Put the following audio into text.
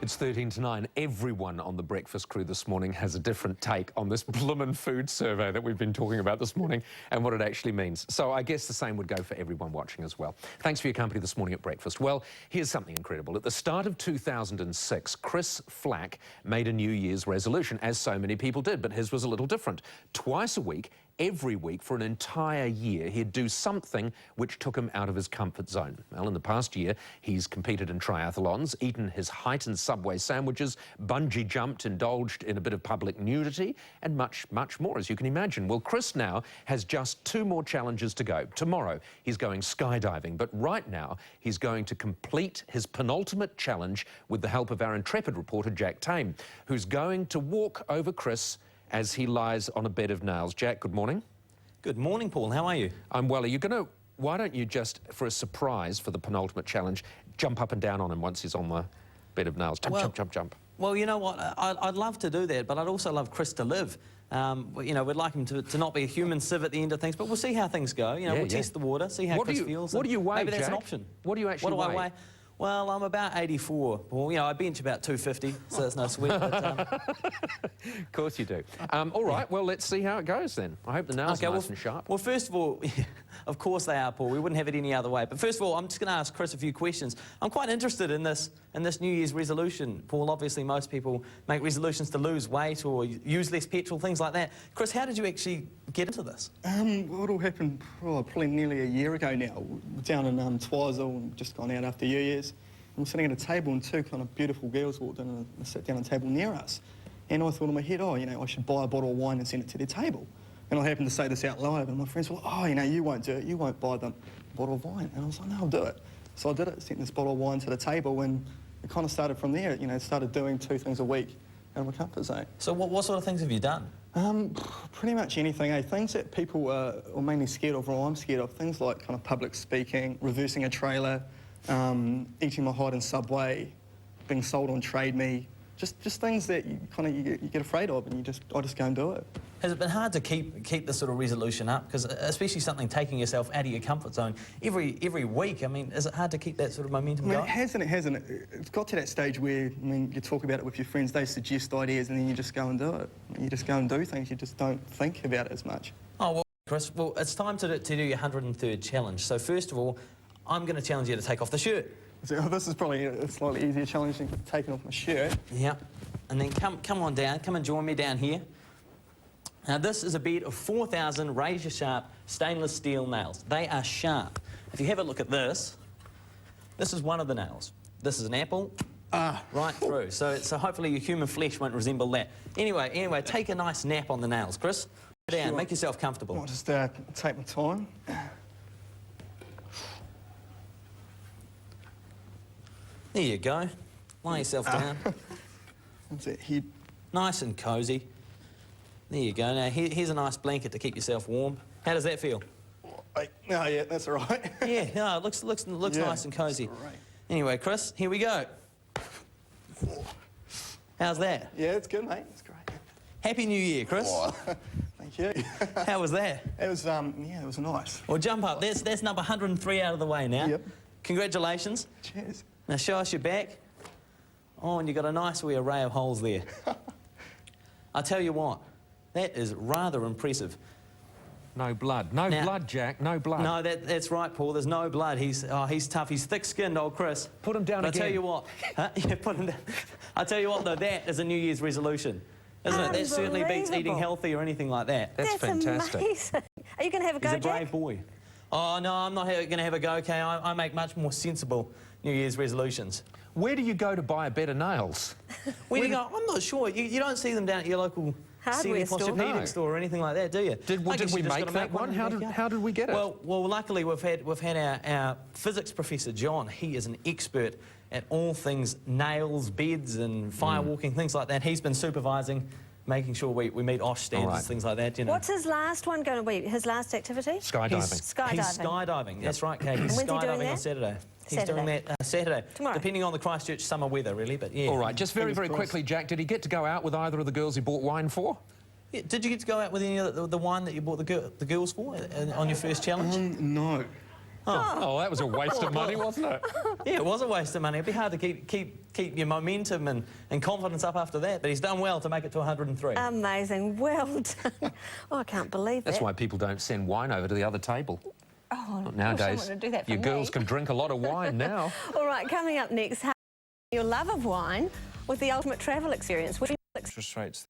It's 13 to 9. Everyone on the breakfast crew this morning has a different take on this bloomin' food survey that we've been talking about this morning and what it actually means. So I guess the same would go for everyone watching as well. Thanks for your company this morning at breakfast. Well, here's something incredible. At the start of 2006, Chris Flack made a New Year's resolution, as so many people did, but his was a little different. Twice a week, every week for an entire year, he'd do something which took him out of his comfort zone. Well, in the past year, he's competed in triathlons, eaten his heightened Subway sandwiches, bungee jumped, indulged in a bit of public nudity, and much, much more, as you can imagine. Well, Chris now has just 2 more challenges to go. Tomorrow, he's going skydiving, but right now, he's going to complete his penultimate challenge with the help of our intrepid reporter, Jack Tame, who's going to walk over Chris as he lies on a bed of nails. Jack, good morning. Good morning, Paul. How are you? I'm well. Are you going to, why don't you just, for a surprise for the penultimate challenge, jump up and down on him once he's on the bed of nails? Jump, jump, jump, jump. Well, you know what? I'd love to do that, but I'd also love Chris to live. You know, we'd like him to not be a human sieve at the end of things, but we'll see how things go. You know, we'll test the water, see how Chris feels. What do you weigh, maybe that's Jack? an option. What do you actually weigh? I weigh? Well, I'm about 84, Paul. You know, I bench about 250, so it's no sweat. But, of course you do. All right, well, let's see how it goes then. I hope the nails are nice and sharp. Well, first of all, of course they are, Paul. We wouldn't have it any other way. But first of all, I'm just going to ask Chris a few questions. I'm quite interested in this New Year's resolution. Paul, obviously most people make resolutions to lose weight or use less petrol, things like that. Chris, how did you actually get into this? Well, it all happened probably nearly a year ago now. Down in Twizel, just gone out after New Year's. And we're sitting at a table and 2 kind of beautiful girls walked in and sat down at a table near us. And I thought in my head, oh, you know, I should buy a bottle of wine and send it to their table. And I happened to say this out loud, and my friends were like, oh, you know, you won't do it, you won't buy them a bottle of wine. And I was like, no, I'll do it. So I did it, sent this bottle of wine to the table, and it kind of started from there. You know, started doing 2 things a week out of my comfort zone. So what sort of things have you done? Pretty much anything, eh? Things that people are mainly scared of, or I'm scared of. Things like kind of public speaking, reversing a trailer, eating my height in Subway, being sold on Trade Me. Just things that you get afraid of, and I just go and do it. Has it been hard to keep this sort of resolution up? Because especially something taking yourself out of your comfort zone every week. I mean, is it hard to keep that sort of momentum going? It has and it hasn't. It's got to that stage where, I mean, you talk about it with your friends, they suggest ideas, and then you just go and do it. You just go and do things. You just don't think about it as much. Oh well, Chris. Well, it's time to do your 103rd challenge. So first of all, I'm going to challenge you to take off the shirt. So, this is probably a slightly easier challenge than taking off my shirt. Yeah. And then come on down. Come and join me down here. Now, this is a bed of 4,000 razor-sharp stainless steel nails. They are sharp. If you have a look at this, this is one of the nails. This is an apple, right through. So hopefully your human flesh won't resemble that. Anyway, take a nice nap on the nails, Chris. Sit down, make yourself comfortable. I'll just take my time. There you go. Lie yourself down. That's it, head. Nice and cosy. There you go. Now, here's a nice blanket to keep yourself warm. How does that feel? Oh, yeah, that's all right. Yeah, no, it looks nice and cosy. Right. Anyway, Chris, here we go. How's that? Yeah, it's good, mate. It's great. Happy New Year, Chris. Oh, thank you. How was that? It was, yeah, it was nice. Well, jump up. That's number 103 out of the way now. Yep. Congratulations. Cheers. Now, show us your back. Oh, and you've got a nice wee array of holes there. I tell you what, that is rather impressive. No blood. No blood, Jack. No blood. No, that's right, Paul. There's no blood. He's tough. He's thick-skinned, old Chris. Put him down again. I tell you what. Yeah, put him down. I tell you what, though, that is a New Year's resolution, isn't it? That certainly beats eating healthy or anything like that. That's fantastic. Amazing. Are you going to have a go, He's a Jack? brave boy. Oh, no, I'm not going to have a go, okay? I make much more sensible New Year's resolutions. Where do you go to buy a bed of nails? Where do you go? I'm not sure. You don't see them down at your local hardware store, Posturepedic store or anything like that, do you? Did we make that one? How did we get it? Well, luckily we've had our physics professor John. He is an expert at all things nails, beds, and firewalking, things like that. He's been supervising, making sure we meet OSH standards, things like that. You know. What's his last one going to be? His last activity? Skydiving. Skydiving. He's skydiving. That's right, Kate. He's when's he doing skydiving that? on Saturday. He's doing that Saturday. Tomorrow. Depending on the Christchurch summer weather, really, but yeah. All right, just very quickly, Jack, did he get to go out with either of the girls he bought wine for? Yeah, did you get to go out with any of the wine that you bought the girls for on your first challenge? No. Oh, that was a waste of money, wasn't it? Yeah, it was a waste of money. It'd be hard to keep your momentum and confidence up after that, but he's done well to make it to 103. Amazing. Well done. Oh, I can't believe that. That's why people don't send wine over to the other table. Oh, Not nowadays. I wish someone would do that for Your me. girls can drink a lot of wine now. All right, coming up next, how your love of wine with the ultimate travel experience. Interest rates